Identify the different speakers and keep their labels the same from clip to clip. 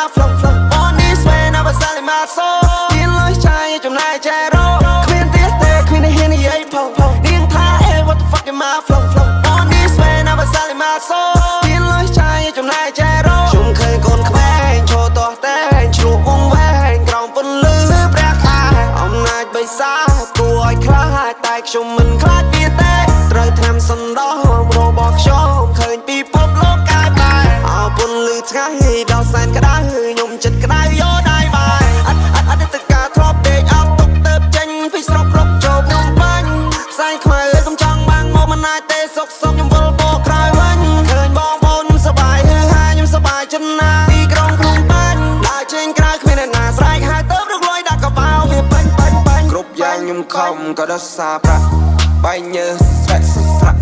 Speaker 1: my flow on this way never selling my soul មានលុយចាយចំណាយចែករោគ្មានទៀតទេគ្មានហ៊ាននិយាយផងនាងថា what the fuck in my flow on this way never selling my soul មានលុយចាយចំណាយចែករោខ្ញុំឃើញកូនក្មេងឈរតោះតែឆ្លុះវងវែងក្រោមពន្លឺព្រះខែអំណាចបិសាគួរឲ្យខ្លាចតែខ្ញុំមិនខ្លាចវាទេត្រូវថ្នាំសណ្ដោរបស់ខ្ញុំឃើញពីភពលោកកាយបែអោពន្លឺថ្ងៃដល់សែនក្តៅខ្ញុំចិត្តក្តៅយោដៃបាយអត់ទៅការធ្លាប់ដេកអត់ទុកទៅចេញពីស្រុករកចូលខ្ញុំបាញ់ផ្សែងខ្មៅកំចង់បាំងមកមិនអាចទេសុកខ្ញុំវិលបោក្រោយវិញឃើញបងប្អូនខ្ញុំសប្បាយហើយខ្ញុំសប្បាយចិត្តណាស់ទីក្រុងភ្នំពេញដើរចេញក្រៅគ្មានអ្នកណាស្រែកហើយទៅរកលុយដាក់កបោវាបាញ់គ្រប់យ៉ាងខ្ញុំខំក៏ដល់សាប្រាក់បែកញើស្រែកស្រៈ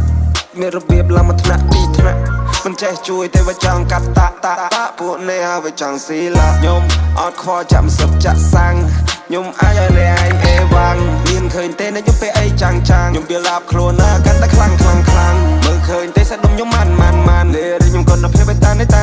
Speaker 1: មានរបៀបឡើងមកថ្នាក់ពីថ្នាក់មិនចេះជួយទេវាចង់កាត់តាពួកនេះហើយវាចង់ស៊ីឡាខ្ញុំអត់ខ្វល់ចាំសឹកចាក់សាំងខ្ញុំអាចឲ្យអ្នកឯងអេវ៉ាំងមានឃើញទេអ្នកខ្ញុំពេលអីចាំងខ្ញុំវាឡាប់ខ្លួនណាកាន់តែខ្លាំងមើលឃើញទេសាច់ដុំខ្ញុំម៉ាន់លេរីខ្ញុំគាត់នៅភាពតាននៅតា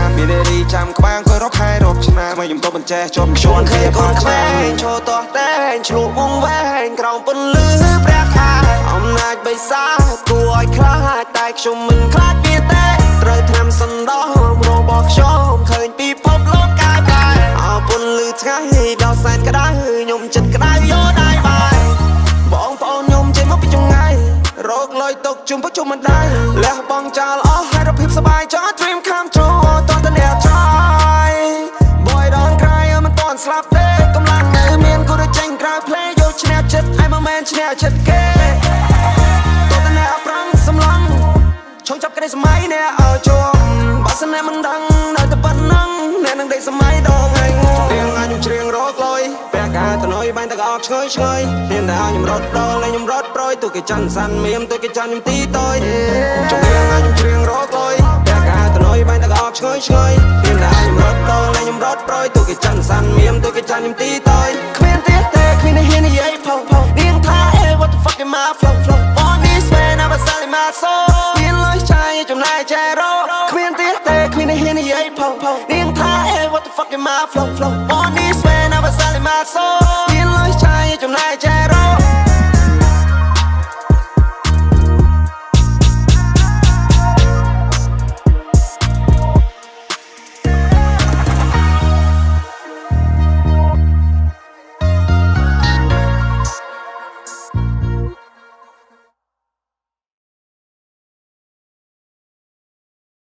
Speaker 1: មមានរីចាំក្បាំងក៏រកខែរកឆ្នាំខ្ញុំទៅបញ្ចេះជាប់ឈួនគ្នាផងក្មេងឈរតោះតែឆ្លុះវងវែងក្រោមពន្លឺព្រះខែអំណាចបិសាគួរឲ្យខ្លាចតែខ្ញុំមិនខ្លាចវាទេត្រូវថ្នាំសណ្ដោរបស់ខ្ញុំឃើញពីភពលោកកាយបែអោពន្លឺថ្ងៃដល់សែនក្តៅខ្ញុំចិត្តក្តៅយោដៃបាយបងប្អូនខ្ញុំចេញមកពីចង្ងាយរកលុយទុកជុំពុំមិនដែរលះបងចោលអស់ហើយរកភាពសប្បាយចោល dream come true តោះតែអ្នកចោយ boy don't cry មិនតន់ស្លាប់ទេកម្លាំងនៅមានគូទៅចេញក្រៅ play យកឈ្នះចិត្តឲ្យមកមែនឈ្នះចិត្តគេតោះតែអ្នកប្រឹងសំឡងឈងចាប់ក្តីសម័យអ្នកឲ្យជាប់បើសិនអ្នកមិនដឹងនៅតែប៉ុណ្ណឹងអ្នកនឹងដេកសម័យដងហើយងរៀងឲ្យខ្ញុំច្រៀងរកលុយពេលកាទៅណយបាញ់តែអត់ឆ្ងើយមានតែឲ្យខ្ញុំរត់ដល់ហើយខ្ញុំរត់ប្រយទូគេច័ន្ទសាន់មៀមទូគេច័ន្ទខ្ញុំទីតយចំរៀងឲ្យខ្ញុំច្រៀងរកលុយពេលកាទៅណយបាញ់តែអត់ឆ្ងើយមានតែឲ្យខ្ញុំរត់ដល់ហើយខ្ញុំរត់ប្រយទូគេច័ន្ទសាន់មៀមទូគេច័ន្ទខ្ញុំទីតយគ្មានទៀតទេគ្មានហ៊ាននិយាយផងនាងថា what the fuck in my flow on this way never selling my soul មានលុយចាយចំណាយចែករោគ្មានទៀតទេគ្មានហ៊ាននិយាយផងនាងថា what the fuck in my flow on this way never selling my soul